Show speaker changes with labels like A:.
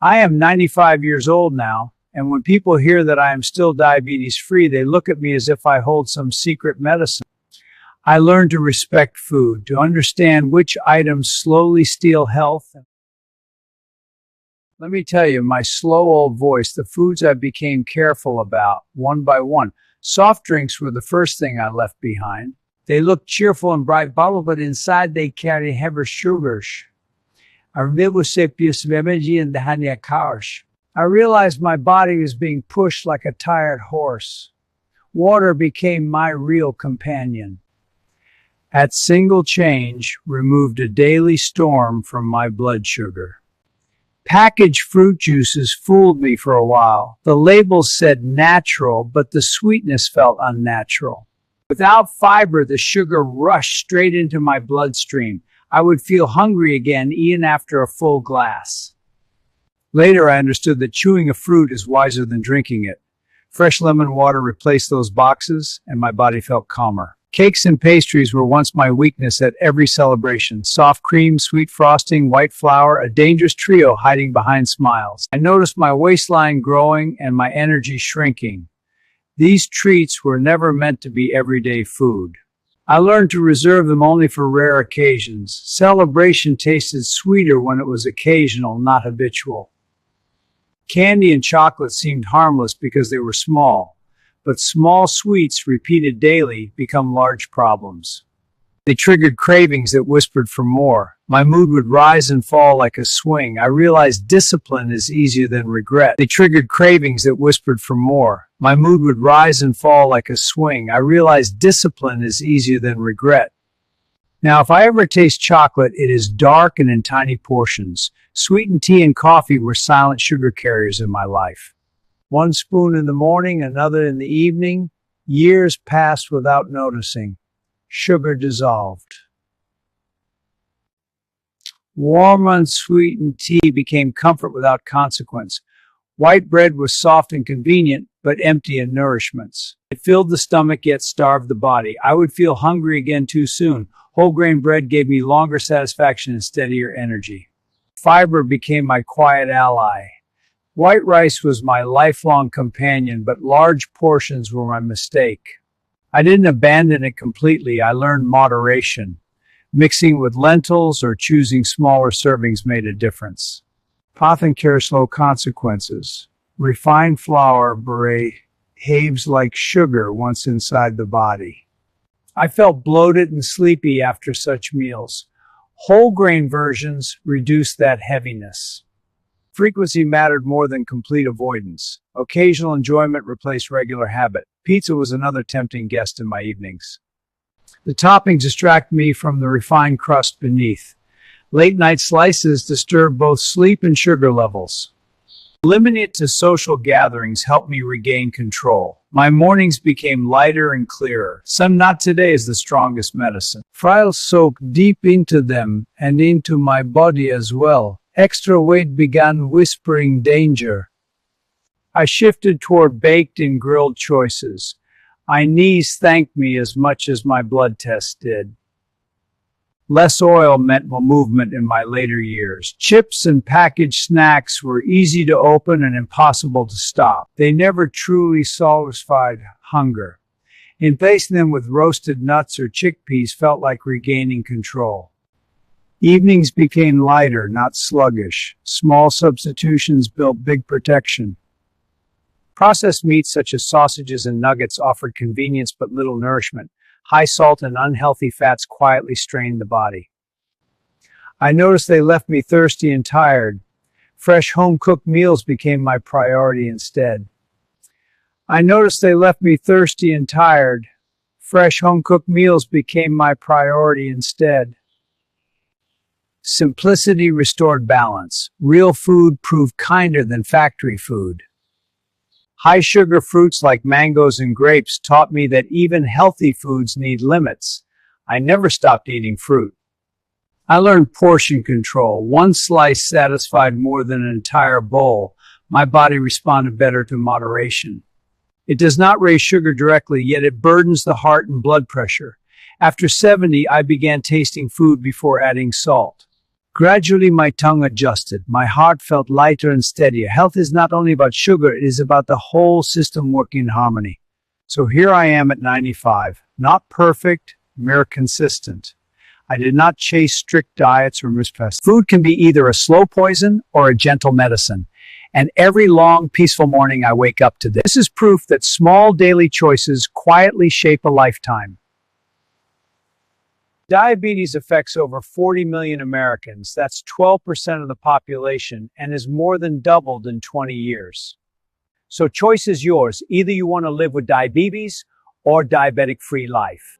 A: I am 95 years old now, and when people hear that I am still diabetes-free, they look at me as if I hold some secret medicine. I learned to respect food, to understand which items slowly steal health. Let me tell you, my slow old voice, the foods I became careful about, one by one. Soft drinks were the first thing I left behind. They look cheerful and bright bottle, but inside they carry heavy sugars. I realized my body was being pushed like a tired horse. Water became my real companion. At single change, removed a daily storm from my blood sugar. Packaged fruit juices fooled me for a while. The labels said natural, but the sweetness felt unnatural. Without fiber, the sugar rushed straight into my bloodstream. I would feel hungry again even after a full glass. Later, I understood that chewing a fruit is wiser than drinking it. Fresh lemon water replaced those boxes, and my body felt calmer. Cakes and pastries were once my weakness at every celebration. Soft cream, sweet frosting, white flour, a dangerous trio hiding behind smiles. I noticed my waistline growing and my energy shrinking. These treats were never meant to be everyday food. I learned to reserve them only for rare occasions. Celebration tasted sweeter when it was occasional, not habitual. Candy and chocolate seemed harmless because they were small. But small sweets repeated daily become large problems. They triggered cravings that whispered for more. My mood would rise and fall like a swing. I realized discipline is easier than regret. They triggered cravings that whispered for more. My mood would rise and fall like a swing. I realized discipline is easier than regret. Now, if I ever taste chocolate, it is dark and in tiny portions. Sweetened tea and coffee were silent sugar carriers in my life. One spoon in the morning, another in the evening. Years passed without noticing. Sugar dissolved. Warm, unsweetened tea became comfort without consequence. White bread was soft and convenient, but empty in nourishments. It filled the stomach yet starved the body. I would feel hungry again too soon. Whole grain bread gave me longer satisfaction and steadier energy. Fiber became my quiet ally. White rice was my lifelong companion, but large portions were my mistake. I didn't abandon it completely. I learned moderation. Mixing with lentils or choosing smaller servings made a difference. Apothecary slow consequences. Refined flour behaves like sugar once inside the body. I felt bloated and sleepy after such meals. Whole grain versions reduced that heaviness. Frequency mattered more than complete avoidance. Occasional enjoyment replaced regular habit. Pizza was another tempting guest in my evenings. The toppings distract me from the refined crust beneath. Late-night slices disturb both sleep and sugar levels. Limiting it to social gatherings helped me regain control. My mornings became lighter and clearer. Some not today is the strongest medicine. Files soaked deep into them and into my body as well. Extra weight began whispering danger. I shifted toward baked and grilled choices. My knees thanked me as much as my blood test did. Less oil meant more movement in my later years. Chips and packaged snacks were easy to open and impossible to stop. They never truly satisfied hunger. Replacing them with roasted nuts or chickpeas felt like regaining control. Evenings became lighter, not sluggish. Small substitutions built big protection. Processed meats such as sausages and nuggets offered convenience but little nourishment. High salt and unhealthy fats quietly strained the body. I noticed they left me thirsty and tired. Fresh home-cooked meals became my priority instead. Fresh home-cooked meals became my priority instead. Simplicity restored balance. Real food proved kinder than factory food. High-sugar fruits like mangoes and grapes taught me that even healthy foods need limits. I never stopped eating fruit. I learned portion control. One slice satisfied more than an entire bowl. My body responded better to moderation. It does not raise sugar directly, yet it burdens the heart and blood pressure. After 70, I began tasting food before adding salt. Gradually, my tongue adjusted. My heart felt lighter and steadier. Health is not only about sugar, it is about the whole system working in harmony. So here I am at 95. Not perfect, mere consistent. I did not chase strict diets or risk tests. Food can be either a slow poison or a gentle medicine. And every long, peaceful morning I wake up to this. This is proof that small daily choices quietly shape a lifetime. Diabetes affects over 40 million Americans. That's 12% of the population and has more than doubled in 20 years. So choice is yours. Either you want to live with diabetes or diabetic-free life.